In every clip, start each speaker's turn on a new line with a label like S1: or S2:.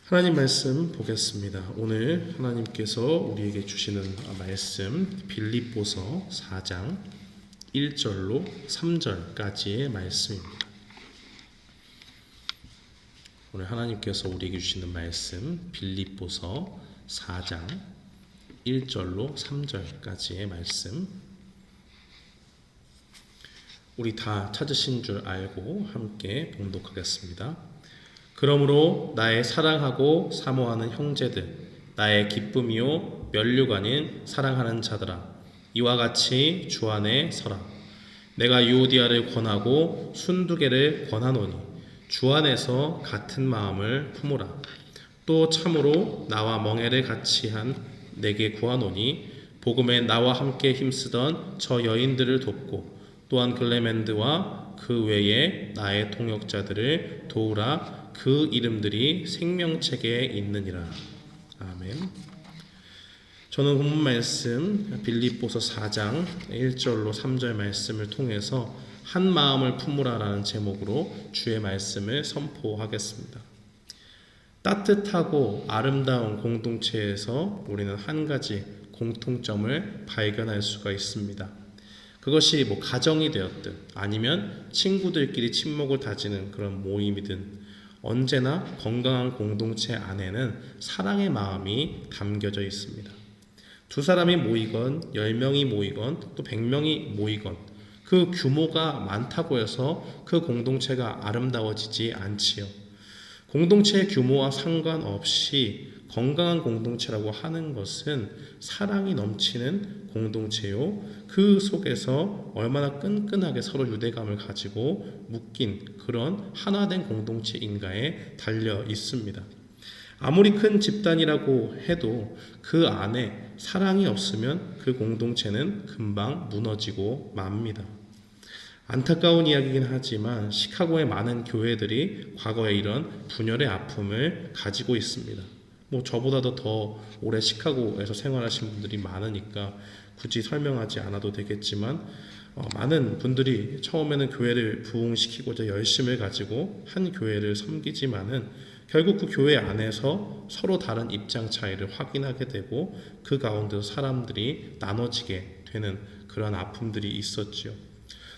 S1: 하나님 말씀 보겠습니다. 오늘 하나님께서 우리에게 주시는 말씀 빌립보서 4장 1절로 3절까지의 말씀입니다. 오늘 하나님께서 우리에게 주시는 말씀 빌립보서 4장 1절로 3절까지의 말씀, 우리 다 찾으신 줄 알고 함께 봉독하겠습니다. 그러므로 나의 사랑하고 사모하는 형제들, 나의 기쁨이요 면류관인 사랑하는 자들아, 이와 같이 주 안에 서라. 내가 유오디아를 권하고 순두개를 권하노니 주 안에서 같은 마음을 품으라. 또 참으로 나와 멍에를 같이 한 내게 구하노니 복음에 나와 함께 힘쓰던 저 여인들을 돕고 또한 글레멘드와 그 외에 나의 동역자들을 도우라. 그 이름들이 생명책에 있느니라. 아멘. 저는 본문 말씀 빌립보서 4장 1절로 3절 말씀을 통해서 한 마음을 품으라라는 제목으로 주의 말씀을 선포하겠습니다. 따뜻하고 아름다운 공동체에서 우리는 한 가지 공통점을 발견할 수가 있습니다. 그것이 가정이 되었든 아니면 친구들끼리 친목을 다지는 그런 모임이든 언제나 건강한 공동체 안에는 사랑의 마음이 담겨져 있습니다. 두 사람이 모이건 10명이 모이건 또 100명이 모이건 그 규모가 많다고 해서 그 공동체가 아름다워지지 않지요. 공동체의 규모와 상관없이 건강한 공동체라고 하는 것은 사랑이 넘치는 공동체요, 그 속에서 얼마나 끈끈하게 서로 유대감을 가지고 묶인 그런 하나된 공동체인가에 달려 있습니다. 아무리 큰 집단이라고 해도 그 안에 사랑이 없으면 그 공동체는 금방 무너지고 맙니다. 안타까운 이야기이긴 하지만 시카고의 많은 교회들이 과거에 이런 분열의 아픔을 가지고 있습니다. 저보다도 더 오래 시카고에서 생활하신 분들이 많으니까 굳이 설명하지 않아도 되겠지만 많은 분들이 처음에는 교회를 부흥시키고자 열심을 가지고 한 교회를 섬기지만은 결국 그 교회 안에서 서로 다른 입장 차이를 확인하게 되고 그 가운데서 사람들이 나눠지게 되는 그런 아픔들이 있었지요.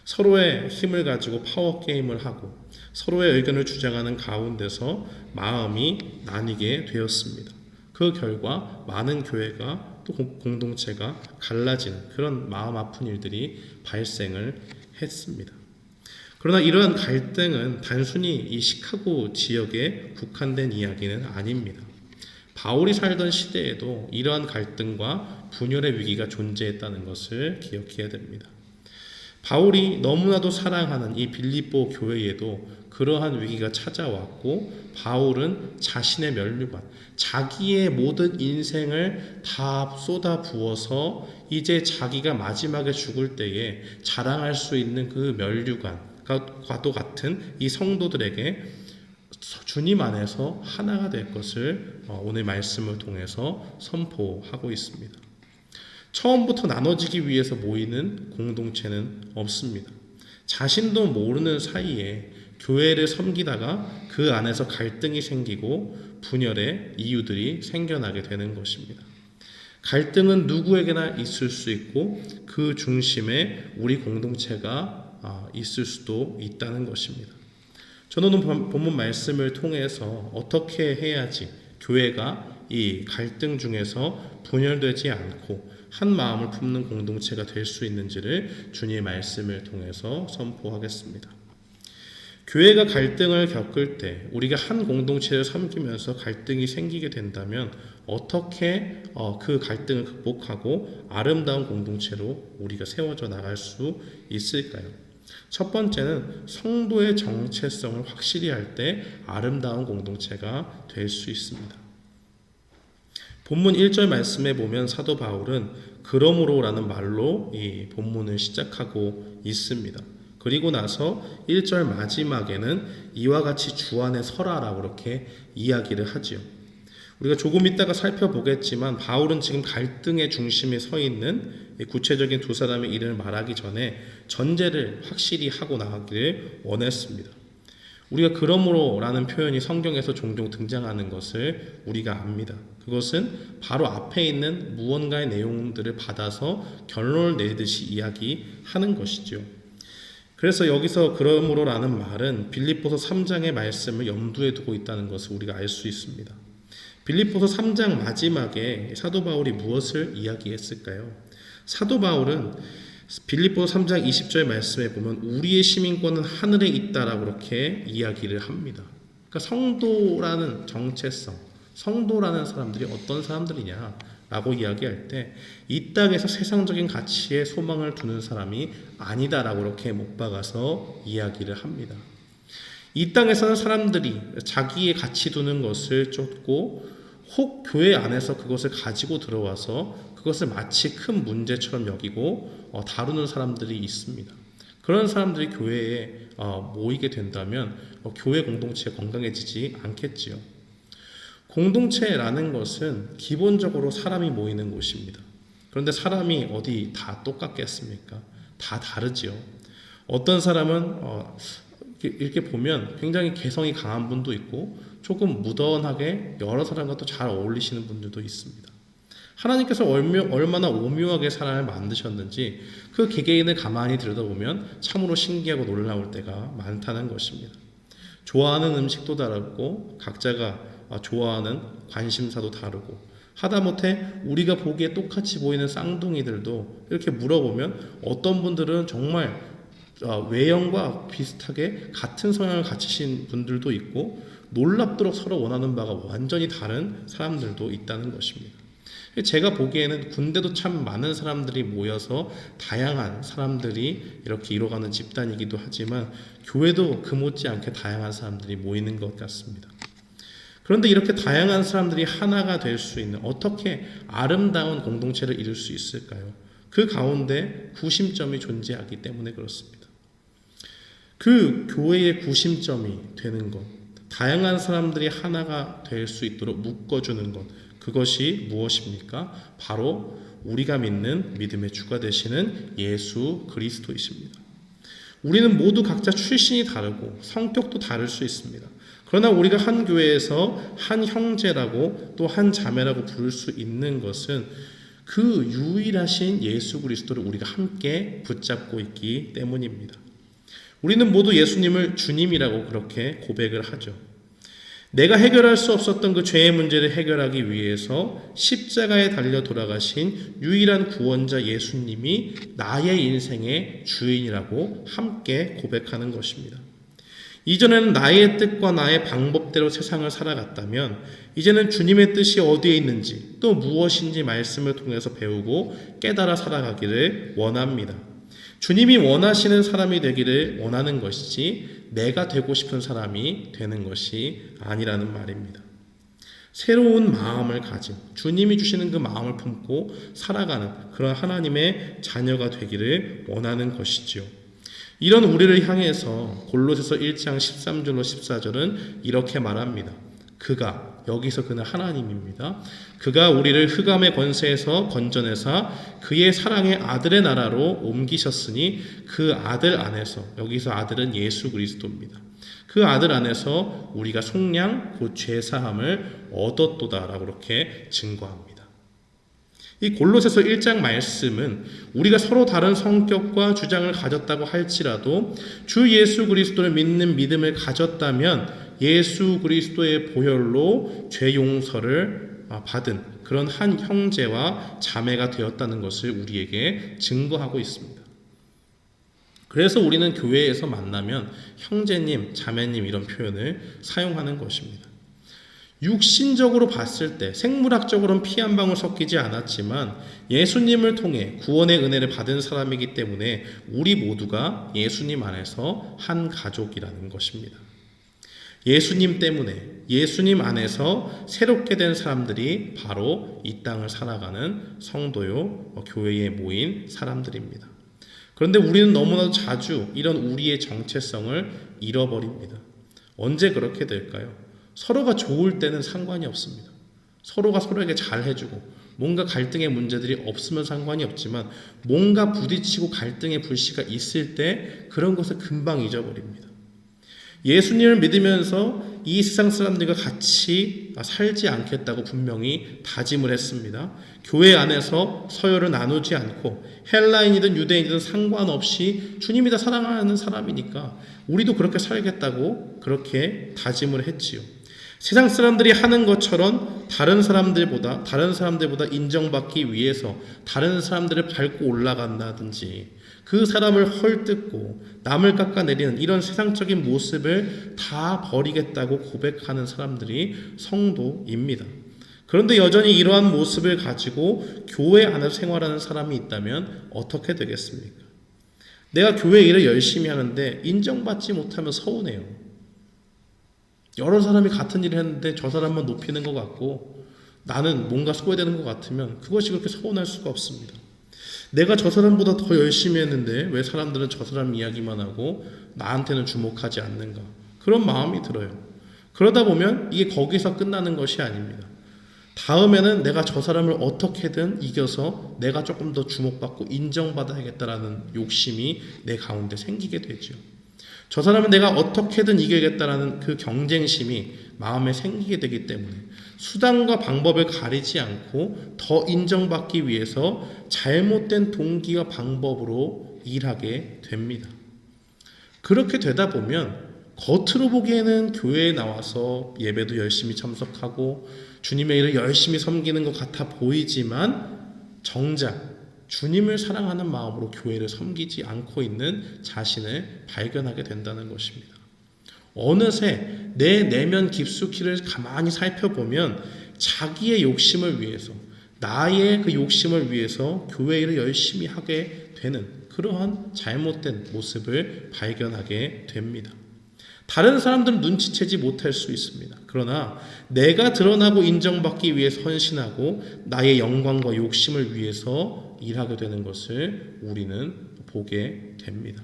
S1: 서로의 힘을 가지고 파워게임을 하고 서로의 의견을 주장하는 가운데서 마음이 나뉘게 되었습니다. 그 결과 많은 교회가 또 공동체가 갈라지는 그런 마음 아픈 일들이 발생을 했습니다. 그러나 이러한 갈등은 단순히 이 시카고 지역에 국한된 이야기는 아닙니다. 바울이 살던 시대에도 이러한 갈등과 분열의 위기가 존재했다는 것을 기억해야 됩니다. 바울이 너무나도 사랑하는 이 빌립보 교회에도 그러한 위기가 찾아왔고 바울은 자신의 면류관, 자기의 모든 인생을 다 쏟아 부어서 이제 자기가 마지막에 죽을 때에 자랑할 수 있는 그 면류관과도 같은 이 성도들에게 주님 안에서 하나가 될 것을 오늘 말씀을 통해서 선포하고 있습니다. 처음부터 나눠지기 위해서 모이는 공동체는 없습니다. 자신도 모르는 사이에 교회를 섬기다가 그 안에서 갈등이 생기고 분열의 이유들이 생겨나게 되는 것입니다. 갈등은 누구에게나 있을 수 있고 그 중심에 우리 공동체가 있을 수도 있다는 것입니다. 저는 오늘 본문 말씀을 통해서 어떻게 해야지 교회가 이 갈등 중에서 분열되지 않고 한 마음을 품는 공동체가 될 수 있는지를 주님의 말씀을 통해서 선포하겠습니다. 교회가 갈등을 겪을 때 우리가 한 공동체를 섬기면서 갈등이 생기게 된다면 어떻게 그 갈등을 극복하고 아름다운 공동체로 우리가 세워져 나갈 수 있을까요? 첫 번째는 성도의 정체성을 확실히 할 때 아름다운 공동체가 될 수 있습니다. 본문 1절 말씀에 보면 사도 바울은 그러므로라는 말로 이 본문을 시작하고 있습니다. 그리고 나서 1절 마지막에는 이와 같이 주 안에 서라라고 그렇게 이야기를 하지요. 우리가 조금 있다가 살펴보겠지만 바울은 지금 갈등의 중심에 서 있는 구체적인 두 사람의 이름을 말하기 전에 전제를 확실히 하고 나가기를 원했습니다. 우리가 그러므로라는 표현이 성경에서 종종 등장하는 것을 우리가 압니다. 그것은 바로 앞에 있는 무언가의 내용들을 받아서 결론을 내리듯이 이야기하는 것이죠. 그래서 여기서 그러므로라는 말은 빌립보서 3장의 말씀을 염두에 두고 있다는 것을 우리가 알 수 있습니다. 빌립보서 3장 마지막에 사도 바울이 무엇을 이야기했을까요? 사도 바울은 빌립보서 3장 20절 말씀에 보면 우리의 시민권은 하늘에 있다라고 그렇게 이야기를 합니다. 그러니까 성도라는 정체성, 성도라는 사람들이 어떤 사람들이냐라고 이야기할 때 이 땅에서 세상적인 가치에 소망을 두는 사람이 아니다라고 그렇게 못 박아서 이야기를 합니다. 이 땅에서는 사람들이 자기의 가치 두는 것을 쫓고 혹 교회 안에서 그것을 가지고 들어와서 그것을 마치 큰 문제처럼 여기고 다루는 사람들이 있습니다. 그런 사람들이 교회에 모이게 된다면 교회 공동체가 건강해지지 않겠지요. 공동체라는 것은 기본적으로 사람이 모이는 곳입니다. 그런데 사람이 어디 다 똑같겠습니까? 다 다르지요. 어떤 사람은 이렇게 보면 굉장히 개성이 강한 분도 있고 조금 무던하게 여러 사람과 또 잘 어울리시는 분들도 있습니다. 하나님께서 얼마나 오묘하게 사람을 만드셨는지 그 개개인을 가만히 들여다보면 참으로 신기하고 놀라울 때가 많다는 것입니다. 좋아하는 음식도 다르고 각자가 좋아하는 관심사도 다르고 하다못해 우리가 보기에 똑같이 보이는 쌍둥이들도 이렇게 물어보면 어떤 분들은 정말 외형과 비슷하게 같은 성향을 갖추신 분들도 있고 놀랍도록 서로 원하는 바가 완전히 다른 사람들도 있다는 것입니다. 제가 보기에는 군대도 참 많은 사람들이 모여서 다양한 사람들이 이렇게 이뤄가는 집단이기도 하지만 교회도 그 못지않게 다양한 사람들이 모이는 것 같습니다. 그런데 이렇게 다양한 사람들이 하나가 될 수 있는 어떻게 아름다운 공동체를 이룰 수 있을까요? 그 가운데 구심점이 존재하기 때문에 그렇습니다. 그 교회의 구심점이 되는 것, 다양한 사람들이 하나가 될 수 있도록 묶어주는 것, 그것이 무엇입니까? 바로 우리가 믿는 믿음의 주가 되시는 예수 그리스도이십니다. 우리는 모두 각자 출신이 다르고 성격도 다를 수 있습니다. 그러나 우리가 한 교회에서 한 형제라고 또 한 자매라고 부를 수 있는 것은 그 유일하신 예수 그리스도를 우리가 함께 붙잡고 있기 때문입니다. 우리는 모두 예수님을 주님이라고 그렇게 고백을 하죠. 내가 해결할 수 없었던 그 죄의 문제를 해결하기 위해서 십자가에 달려 돌아가신 유일한 구원자 예수님이 나의 인생의 주인이라고 함께 고백하는 것입니다. 이전에는 나의 뜻과 나의 방법대로 세상을 살아갔다면 이제는 주님의 뜻이 어디에 있는지 또 무엇인지 말씀을 통해서 배우고 깨달아 살아가기를 원합니다. 주님이 원하시는 사람이 되기를 원하는 것이지 내가 되고 싶은 사람이 되는 것이 아니라는 말입니다. 새로운 마음을 가진 주님이 주시는 그 마음을 품고 살아가는 그런 하나님의 자녀가 되기를 원하는 것이지요. 이런 우리를 향해서 골로새서 1장 13절로 14절은 이렇게 말합니다. 그가, 여기서 그는 하나님입니다. 그가 우리를 흑암의 권세에서 건져내사 그의 사랑의 아들의 나라로 옮기셨으니 그 아들 안에서, 여기서 아들은 예수 그리스도입니다. 그 아들 안에서 우리가 속량 곧 죄사함을 얻었도다라고 그렇게 증거합니다. 이 골로새서 1장 말씀은 우리가 서로 다른 성격과 주장을 가졌다고 할지라도 주 예수 그리스도를 믿는 믿음을 가졌다면 예수 그리스도의 보혈로 죄 용서를 받은 그런 한 형제와 자매가 되었다는 것을 우리에게 증거하고 있습니다. 그래서 우리는 교회에서 만나면 형제님, 자매님 이런 표현을 사용하는 것입니다. 육신적으로 봤을 때 생물학적으로는 피 한 방울 섞이지 않았지만 예수님을 통해 구원의 은혜를 받은 사람이기 때문에 우리 모두가 예수님 안에서 한 가족이라는 것입니다. 예수님 때문에 예수님 안에서 새롭게 된 사람들이 바로 이 땅을 살아가는 성도요 교회에 모인 사람들입니다. 그런데 우리는 너무나도 자주 이런 우리의 정체성을 잃어버립니다. 언제 그렇게 될까요? 서로가 좋을 때는 상관이 없습니다. 서로가 서로에게 잘해주고 뭔가 갈등의 문제들이 없으면 상관이 없지만 뭔가 부딪히고 갈등의 불씨가 있을 때 그런 것을 금방 잊어버립니다. 예수님을 믿으면서 이 세상 사람들과 같이 살지 않겠다고 분명히 다짐을 했습니다. 교회 안에서 서열을 나누지 않고 헬라인이든 유대인이든 상관없이 주님이 다 사랑하는 사람이니까 우리도 그렇게 살겠다고 그렇게 다짐을 했지요. 세상 사람들이 하는 것처럼 다른 사람들보다 인정받기 위해서 다른 사람들을 밟고 올라간다든지 그 사람을 헐뜯고 남을 깎아내리는 이런 세상적인 모습을 다 버리겠다고 고백하는 사람들이 성도입니다. 그런데 여전히 이러한 모습을 가지고 교회 안에서 생활하는 사람이 있다면 어떻게 되겠습니까? 내가 교회 일을 열심히 하는데 인정받지 못하면 서운해요. 여러 사람이 같은 일을 했는데 저 사람만 높이는 것 같고 나는 뭔가 소외되는 것 같으면 그것이 그렇게 서운할 수가 없습니다. 내가 저 사람보다 더 열심히 했는데 왜 사람들은 저 사람 이야기만 하고 나한테는 주목하지 않는가? 그런 마음이 들어요. 그러다 보면 이게 거기서 끝나는 것이 아닙니다. 다음에는 내가 저 사람을 어떻게든 이겨서 내가 조금 더 주목받고 인정받아야겠다라는 욕심이 내 가운데 생기게 되죠. 저 사람은 내가 어떻게든 이겨야겠다라는 그 경쟁심이 마음에 생기게 되기 때문에 수단과 방법을 가리지 않고 더 인정받기 위해서 잘못된 동기와 방법으로 일하게 됩니다. 그렇게 되다 보면 겉으로 보기에는 교회에 나와서 예배도 열심히 참석하고 주님의 일을 열심히 섬기는 것 같아 보이지만 정작 주님을 사랑하는 마음으로 교회를 섬기지 않고 있는 자신을 발견하게 된다는 것입니다. 어느새 내 내면 깊숙이를 가만히 살펴보면 자기의 욕심을 위해서 나의 그 욕심을 위해서 교회 일을 열심히 하게 되는 그러한 잘못된 모습을 발견하게 됩니다. 다른 사람들은 눈치채지 못할 수 있습니다. 그러나 내가 드러나고 인정받기 위해서 헌신하고 나의 영광과 욕심을 위해서 일하게 되는 것을 우리는 보게 됩니다.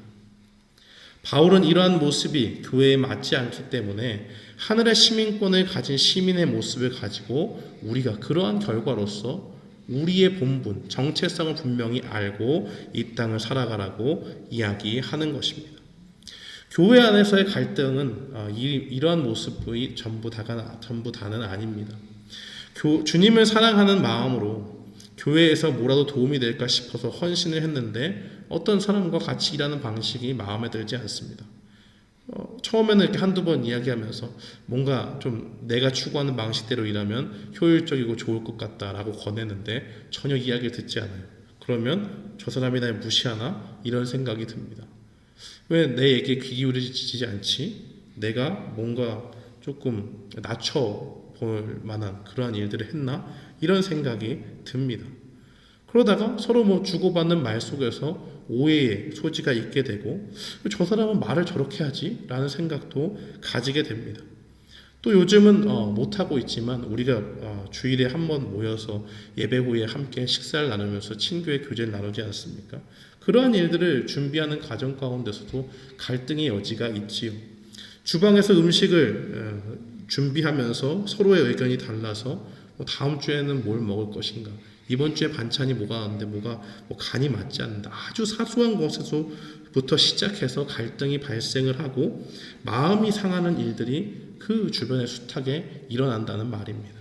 S1: 바울은 이러한 모습이 교회에 맞지 않기 때문에 하늘의 시민권을 가진 시민의 모습을 가지고 우리가 그러한 결과로서 우리의 본분, 정체성을 분명히 알고 이 땅을 살아가라고 이야기하는 것입니다. 교회 안에서의 갈등은 이러한 모습이 전부 다는 아닙니다. 주님을 사랑하는 마음으로 교회에서 뭐라도 도움이 될까 싶어서 헌신을 했는데 어떤 사람과 같이 일하는 방식이 마음에 들지 않습니다. 처음에는 이렇게 한두 번 이야기하면서 뭔가 좀 내가 추구하는 방식대로 일하면 효율적이고 좋을 것 같다라고 권했는데 전혀 이야기를 듣지 않아요. 그러면 저 사람이 날 무시하나? 이런 생각이 듭니다. 왜 내 얘기에 귀 기울이지 않지? 내가 뭔가 조금 낮춰볼 만한 그러한 일들을 했나? 이런 생각이 듭니다. 그러다가 서로 주고받는 말 속에서 오해의 소지가 있게 되고 저 사람은 말을 저렇게 하지? 라는 생각도 가지게 됩니다. 또 요즘은 못하고 있지만 우리가 주일에 한 번 모여서 예배 후에 함께 식사를 나누면서 친교의 교제를 나누지 않습니까? 그러한 일들을 준비하는 과정 가운데서도 갈등의 여지가 있지요. 주방에서 음식을 준비하면서 서로의 의견이 달라서 다음 주에는 뭘 먹을 것인가, 이번 주에 반찬이 뭐가 나왔는데 뭐가 간이 맞지 않는다, 아주 사소한 것에서부터 시작해서 갈등이 발생을 하고 마음이 상하는 일들이 그 주변의 숱하게 일어난다는 말입니다.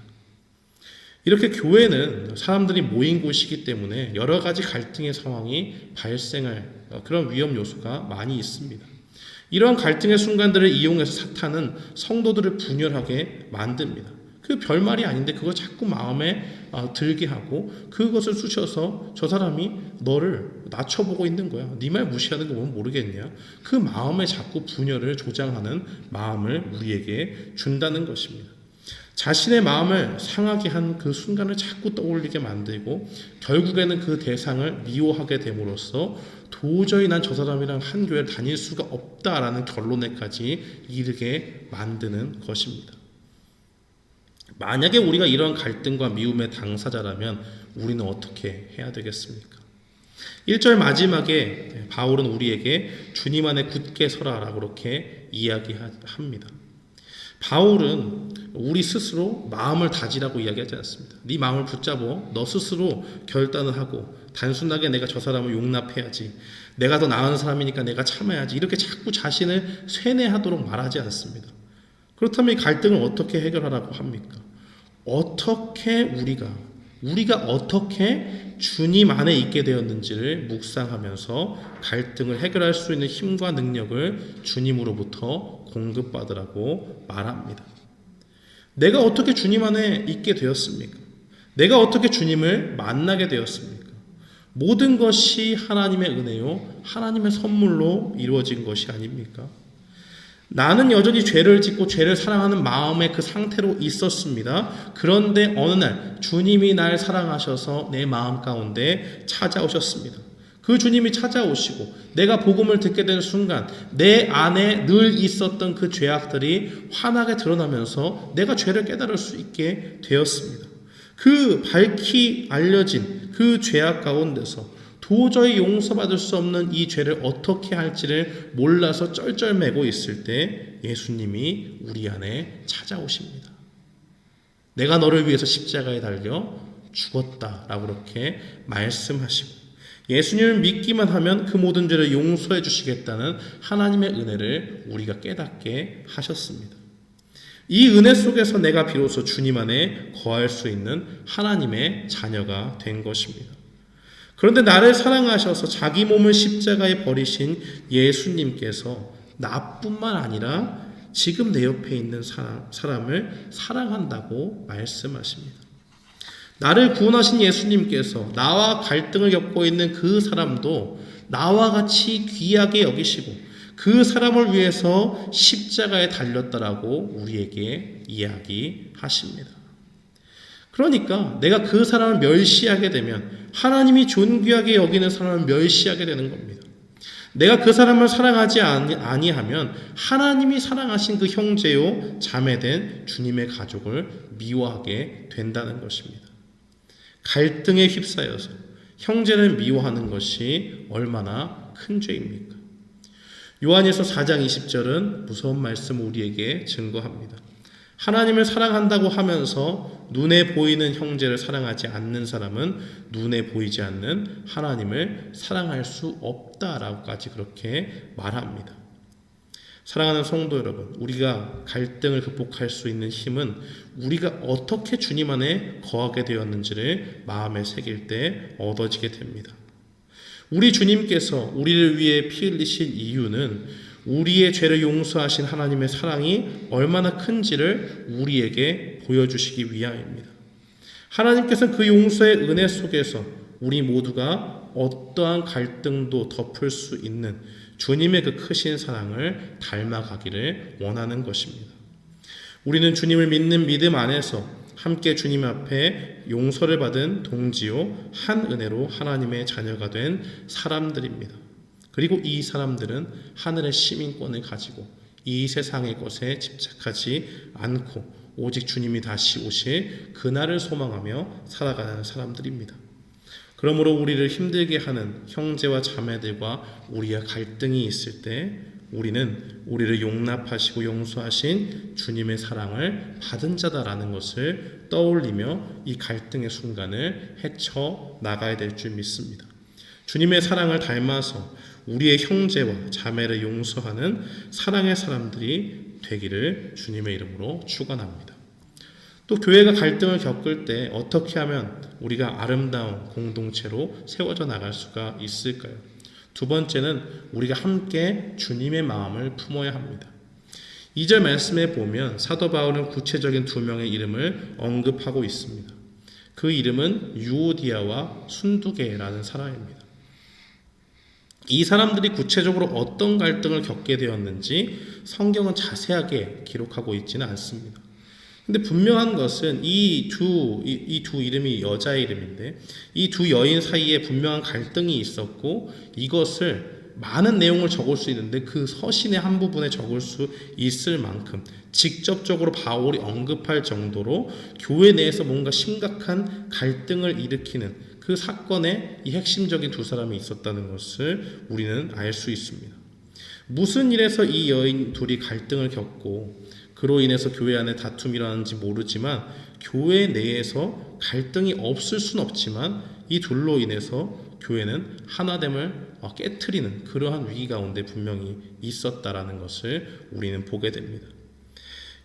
S1: 이렇게 교회는 사람들이 모인 곳이기 때문에 여러 가지 갈등의 상황이 발생할 그런 위험 요소가 많이 있습니다. 이러한 갈등의 순간들을 이용해서 사탄은 성도들을 분열하게 만듭니다. 그 별말이 아닌데 그거 자꾸 마음에 들게 하고 그것을 쑤셔서 저 사람이 너를 낮춰보고 있는 거야. 네 말 무시하는 거 보면 모르겠냐. 그 마음에 자꾸 분열을 조장하는 마음을 우리에게 준다는 것입니다. 자신의 마음을 상하게 한 그 순간을 자꾸 떠올리게 만들고 결국에는 그 대상을 미워하게 됨으로써 도저히 난 저 사람이랑 한 교회를 다닐 수가 없다라는 결론에까지 이르게 만드는 것입니다. 만약에 우리가 이런 갈등과 미움의 당사자라면 우리는 어떻게 해야 되겠습니까? 1절 마지막에 바울은 우리에게 주님 안에 굳게 서라라고 그렇게 이야기합니다. 바울은 우리 스스로 마음을 다지라고 이야기하지 않습니다. 네 마음을 붙잡어 너 스스로 결단을 하고 단순하게 내가 저 사람을 용납해야지, 내가 더 나은 사람이니까 내가 참아야지, 이렇게 자꾸 자신을 쇠뇌하도록 말하지 않습니다. 그렇다면 이 갈등을 어떻게 해결하라고 합니까? 어떻게 우리가 어떻게 주님 안에 있게 되었는지를 묵상하면서 갈등을 해결할 수 있는 힘과 능력을 주님으로부터 공급받으라고 말합니다. 내가 어떻게 주님 안에 있게 되었습니까? 내가 어떻게 주님을 만나게 되었습니까? 모든 것이 하나님의 은혜요, 하나님의 선물로 이루어진 것이 아닙니까? 나는 여전히 죄를 짓고 죄를 사랑하는 마음의 그 상태로 있었습니다. 그런데 어느 날 주님이 날 사랑하셔서 내 마음 가운데 찾아오셨습니다. 그 주님이 찾아오시고 내가 복음을 듣게 되는 순간 내 안에 늘 있었던 그 죄악들이 환하게 드러나면서 내가 죄를 깨달을 수 있게 되었습니다. 그 밝히 알려진 그 죄악 가운데서 도저히 용서받을 수 없는 이 죄를 어떻게 할지를 몰라서 쩔쩔매고 있을 때 예수님이 우리 안에 찾아오십니다. 내가 너를 위해서 십자가에 달려 죽었다라고 그렇게 말씀하시고, 예수님을 믿기만 하면 그 모든 죄를 용서해 주시겠다는 하나님의 은혜를 우리가 깨닫게 하셨습니다. 이 은혜 속에서 내가 비로소 주님 안에 거할 수 있는 하나님의 자녀가 된 것입니다. 그런데 나를 사랑하셔서 자기 몸을 십자가에 버리신 예수님께서 나뿐만 아니라 지금 내 옆에 있는 사람을 사랑한다고 말씀하십니다. 나를 구원하신 예수님께서 나와 갈등을 겪고 있는 그 사람도 나와 같이 귀하게 여기시고 그 사람을 위해서 십자가에 달렸다라고 우리에게 이야기하십니다. 그러니까 내가 그 사람을 멸시하게 되면 하나님이 존귀하게 여기는 사람을 멸시하게 되는 겁니다. 내가 그 사람을 사랑하지 아니하면 하나님이 사랑하신 그 형제요 자매된 주님의 가족을 미워하게 된다는 것입니다. 갈등에 휩싸여서 형제를 미워하는 것이 얼마나 큰 죄입니까? 요한일서 4장 20절은 무서운 말씀을 우리에게 증거합니다. 하나님을 사랑한다고 하면서 눈에 보이는 형제를 사랑하지 않는 사람은 눈에 보이지 않는 하나님을 사랑할 수 없다라고까지 그렇게 말합니다. 사랑하는 성도 여러분, 우리가 갈등을 극복할 수 있는 힘은 우리가 어떻게 주님 안에 거하게 되었는지를 마음에 새길 때 얻어지게 됩니다. 우리 주님께서 우리를 위해 피 흘리신 이유는 우리의 죄를 용서하신 하나님의 사랑이 얼마나 큰지를 우리에게 보여주시기 위함입니다. 하나님께서는 그 용서의 은혜 속에서 우리 모두가 어떠한 갈등도 덮을 수 있는 주님의 그 크신 사랑을 닮아가기를 원하는 것입니다. 우리는 주님을 믿는 믿음 안에서 함께 주님 앞에 용서를 받은 동지요 한 은혜로 하나님의 자녀가 된 사람들입니다. 그리고 이 사람들은 하늘의 시민권을 가지고 이 세상의 것에 집착하지 않고 오직 주님이 다시 오실 그날을 소망하며 살아가는 사람들입니다. 그러므로 우리를 힘들게 하는 형제와 자매들과 우리와 갈등이 있을 때 우리는 우리를 용납하시고 용서하신 주님의 사랑을 받은 자다라는 것을 떠올리며 이 갈등의 순간을 헤쳐 나가야 될 줄 믿습니다. 주님의 사랑을 닮아서 우리의 형제와 자매를 용서하는 사랑의 사람들이 되기를 주님의 이름으로 축원합니다. 또 교회가 갈등을 겪을 때 어떻게 하면 우리가 아름다운 공동체로 세워져 나갈 수가 있을까요? 두 번째는 우리가 함께 주님의 마음을 품어야 합니다. 2절 말씀에 보면 사도 바울은 구체적인 두 명의 이름을 언급하고 있습니다. 그 이름은 유오디아와 순두계라는 사람입니다. 이 사람들이 구체적으로 어떤 갈등을 겪게 되었는지 성경은 자세하게 기록하고 있지는 않습니다. 근데 분명한 것은 이 두 이름이 여자의 이름인데 이 두 여인 사이에 분명한 갈등이 있었고 이것을 많은 내용을 적을 수 있는데 그 서신의 한 부분에 적을 수 있을 만큼 직접적으로 바울이 언급할 정도로 교회 내에서 뭔가 심각한 갈등을 일으키는 그 사건에 이 핵심적인 두 사람이 있었다는 것을 우리는 알 수 있습니다. 무슨 일에서 이 여인 둘이 갈등을 겪고 그로 인해서 교회 안에 다툼이 일어나는지 모르지만 교회 내에서 갈등이 없을 순 없지만 이 둘로 인해서 교회는 하나됨을 깨트리는 그러한 위기 가운데 분명히 있었다라는 것을 우리는 보게 됩니다.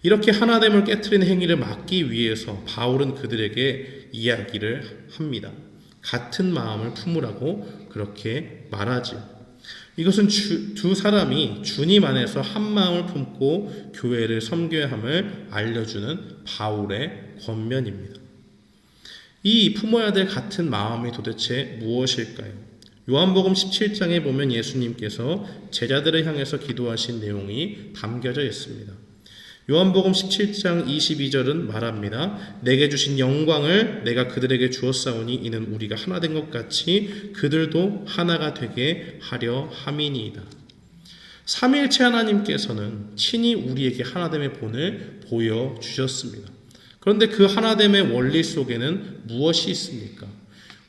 S1: 이렇게 하나됨을 깨트리는 행위를 막기 위해서 바울은 그들에게 이야기를 합니다. 같은 마음을 품으라고 그렇게 말하지요. 이것은 두 사람이 주님 안에서 한 마음을 품고 교회를 섬겨야 함을 알려주는 바울의 권면입니다. 이 품어야 될 같은 마음이 도대체 무엇일까요? 요한복음 17장에 보면 예수님께서 제자들을 향해서 기도하신 내용이 담겨져 있습니다. 요한복음 17장 22절은 말합니다. 내게 주신 영광을 내가 그들에게 주었사오니 이는 우리가 하나 된 것 같이 그들도 하나가 되게 하려 함이니이다. 삼위일체 하나님께서는 친히 우리에게 하나됨의 본을 보여주셨습니다. 그런데 그 하나됨의 원리 속에는 무엇이 있습니까?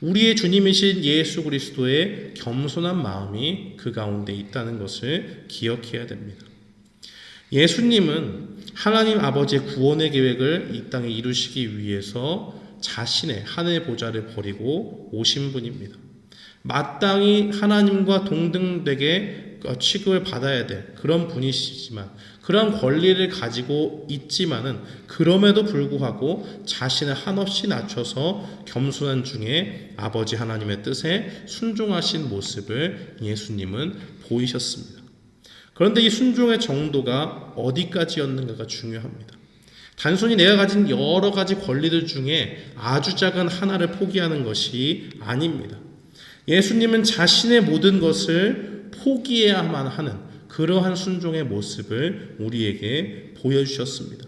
S1: 우리의 주님이신 예수 그리스도의 겸손한 마음이 그 가운데 있다는 것을 기억해야 됩니다. 예수님은 하나님 아버지의 구원의 계획을 이 땅에 이루시기 위해서 자신의 하늘의 보좌를 버리고 오신 분입니다. 마땅히 하나님과 동등되게 취급을 받아야 될 그런 분이시지만 그런 권리를 가지고 있지만은 그럼에도 불구하고 자신을 한없이 낮춰서 겸손한 중에 아버지 하나님의 뜻에 순종하신 모습을 예수님은 보이셨습니다. 그런데 이 순종의 정도가 어디까지였는가가 중요합니다. 단순히 내가 가진 여러 가지 권리들 중에 아주 작은 하나를 포기하는 것이 아닙니다. 예수님은 자신의 모든 것을 포기해야만 하는 그러한 순종의 모습을 우리에게 보여주셨습니다.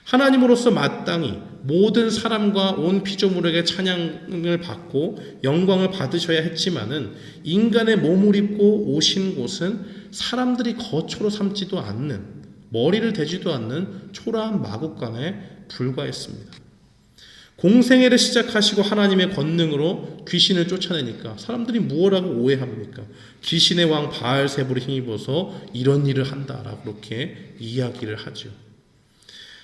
S1: 하나님으로서 마땅히 모든 사람과 온 피조물에게 찬양을 받고 영광을 받으셔야 했지만은 인간의 몸을 입고 오신 곳은 사람들이 거처로 삼지도 않는 머리를 대지도 않는 초라한 마국간에 불과했습니다. 공생애를 시작하시고 하나님의 권능으로 귀신을 쫓아내니까 사람들이 무엇라고 오해합니까? 귀신의 왕 바알세불에 힘입어서 이런 일을 한다라고 그렇게 이야기를 하죠.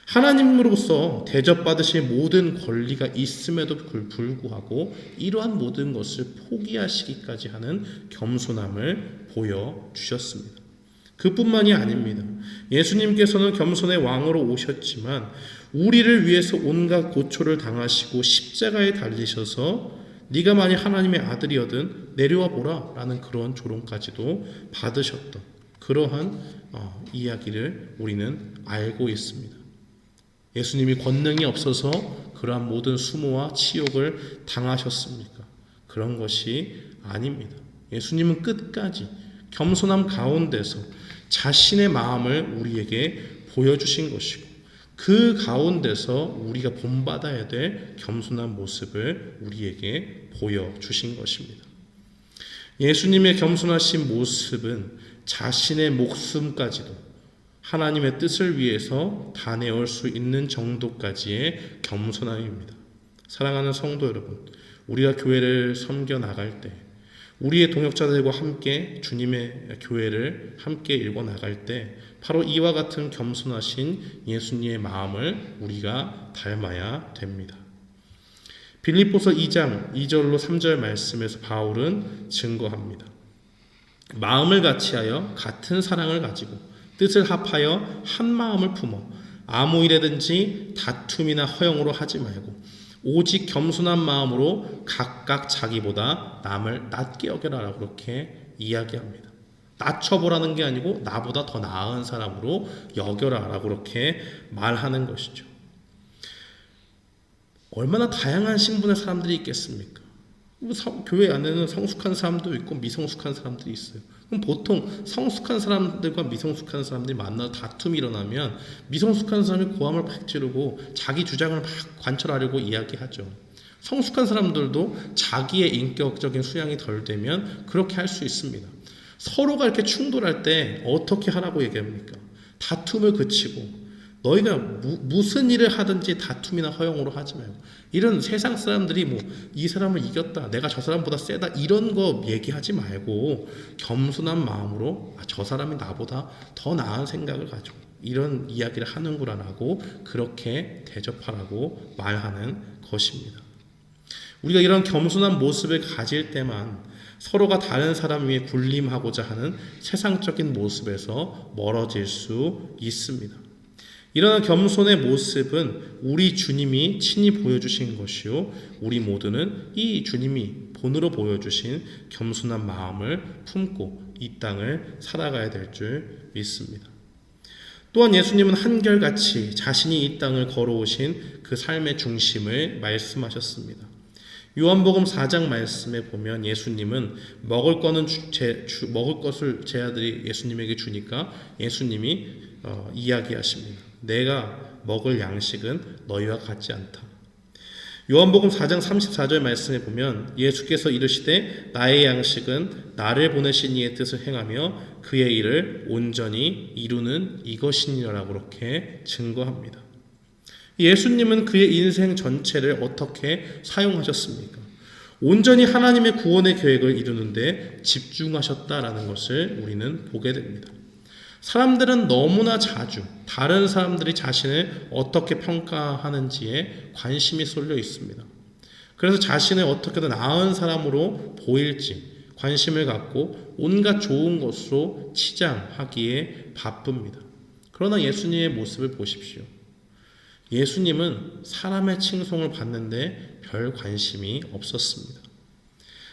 S1: 하나님으로서 대접받으실 모든 권리가 있음에도 불구하고 이러한 모든 것을 포기하시기까지 하는 겸손함을 보여주셨습니다. 그뿐만이 아닙니다. 예수님께서는 겸손의 왕으로 오셨지만 우리를 위해서 온갖 고초를 당하시고 십자가에 달리셔서 네가 만일 하나님의 아들이거든 내려와 보라 라는 그런 조롱까지도 받으셨던 그러한 이야기를 우리는 알고 있습니다. 예수님이 권능이 없어서 그러한 모든 수모와 치욕을 당하셨습니까? 그런 것이 아닙니다. 예수님은 끝까지 겸손함 가운데서 자신의 마음을 우리에게 보여주신 것이고 그 가운데서 우리가 본받아야 될 겸손한 모습을 우리에게 보여주신 것입니다. 예수님의 겸손하신 모습은 자신의 목숨까지도 하나님의 뜻을 위해서 다 내올 수 있는 정도까지의 겸손함입니다. 사랑하는 성도 여러분, 우리가 교회를 섬겨 나갈 때 우리의 동역자들과 함께 주님의 교회를 함께 일궈 나갈 때 바로 이와 같은 겸손하신 예수님의 마음을 우리가 닮아야 됩니다. 빌립보서 2장 2절로 3절 말씀에서 바울은 증거합니다. 마음을 같이하여 같은 사랑을 가지고 뜻을 합하여 한 마음을 품어 아무 일에든지 다툼이나 허영으로 하지 말고 오직 겸손한 마음으로 각각 자기보다 남을 낮게 여겨라라고 그렇게 이야기합니다. 낮춰보라는 게 아니고 나보다 더 나은 사람으로 여겨라라고 그렇게 말하는 것이죠. 얼마나 다양한 신분의 사람들이 있겠습니까? 교회 안에는 성숙한 사람도 있고 미성숙한 사람들이 있어요. 그럼 보통 성숙한 사람들과 미성숙한 사람들이 만나서 다툼이 일어나면 미성숙한 사람이 고함을 팍 지르고 자기 주장을 막 관철하려고 이야기하죠. 성숙한 사람들도 자기의 인격적인 수양이 덜 되면 그렇게 할 수 있습니다. 서로가 이렇게 충돌할 때 어떻게 하라고 얘기합니까? 다툼을 그치고 너희가 무슨 일을 하든지 다툼이나 허용으로 하지 말고, 이런 세상 사람들이 뭐 이 사람을 이겼다, 내가 저 사람보다 세다, 이런 거 얘기하지 말고 겸손한 마음으로 저 사람이 나보다 더 나은 생각을 가지고 이런 이야기를 하는구나라고 그렇게 대접하라고 말하는 것입니다. 우리가 이런 겸손한 모습을 가질 때만 서로가 다른 사람 위에 군림하고자 하는 세상적인 모습에서 멀어질 수 있습니다. 이런 겸손의 모습은 우리 주님이 친히 보여주신 것이요, 우리 모두는 이 주님이 본으로 보여주신 겸손한 마음을 품고 이 땅을 살아가야 될 줄 믿습니다. 또한 예수님은 한결같이 자신이 이 땅을 걸어오신 그 삶의 중심을 말씀하셨습니다. 요한복음 4장 말씀에 보면 예수님은 먹을 것을 제 아들이 예수님에게 주니까 예수님이 이야기하십니다. 내가 먹을 양식은 너희와 같지 않다. 요한복음 4장 34절 말씀에 보면 예수께서 이르시되 나의 양식은 나를 보내신 이의 뜻을 행하며 그의 일을 온전히 이루는 이것이니라 그렇게 증거합니다. 예수님은 그의 인생 전체를 어떻게 사용하셨습니까? 온전히 하나님의 구원의 계획을 이루는데 집중하셨다라는 것을 우리는 보게 됩니다. 사람들은 너무나 자주 다른 사람들이 자신을 어떻게 평가하는지에 관심이 쏠려 있습니다. 그래서 자신을 어떻게든 나은 사람으로 보일지 관심을 갖고 온갖 좋은 것으로 치장하기에 바쁩니다. 그러나 예수님의 모습을 보십시오. 예수님은 사람의 칭송을 받는데 별 관심이 없었습니다.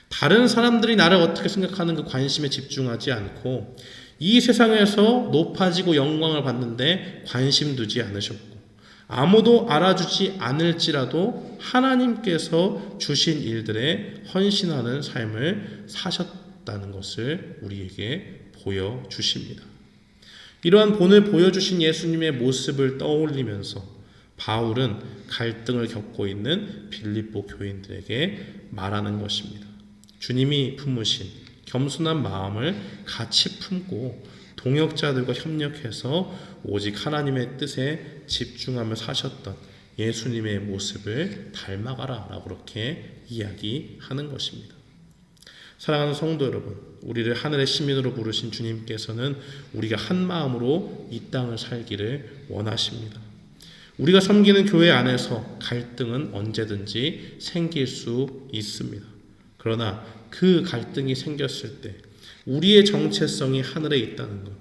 S1: 다른 사람들이 나를 어떻게 생각하는 그 관심에 집중하지 않고 이 세상에서 높아지고 영광을 받는데 관심 두지 않으셨고, 아무도 알아주지 않을지라도 하나님께서 주신 일들에 헌신하는 삶을 사셨다는 것을 우리에게 보여주십니다. 이러한 본을 보여주신 예수님의 모습을 떠올리면서 바울은 갈등을 겪고 있는 빌립보 교인들에게 말하는 것입니다. 주님이 품으신 겸손한 마음을 같이 품고 동역자들과 협력해서 오직 하나님의 뜻에 집중하며 사셨던 예수님의 모습을 닮아가라 라고 그렇게 이야기하는 것입니다. 사랑하는 성도 여러분, 우리를 하늘의 시민으로 부르신 주님께서는 우리가 한 마음으로 이 땅을 살기를 원하십니다. 우리가 섬기는 교회 안에서 갈등은 언제든지 생길 수 있습니다. 그러나 그 갈등이 생겼을 때 우리의 정체성이 하늘에 있다는 것,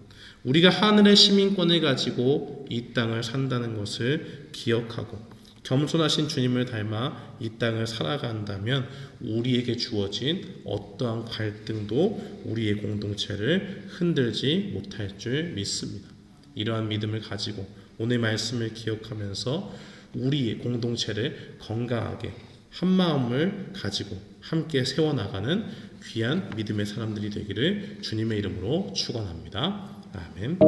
S1: 우리가 하늘의 시민권을 가지고 이 땅을 산다는 것을 기억하고 겸손하신 주님을 닮아 이 땅을 살아간다면 우리에게 주어진 어떠한 갈등도 우리의 공동체를 흔들지 못할 줄 믿습니다. 이러한 믿음을 가지고 오늘 말씀을 기억하면서 우리의 공동체를 건강하게 한 마음을 가지고 함께 세워나가는 귀한 믿음의 사람들이 되기를 주님의 이름으로 축원합니다. 아멘.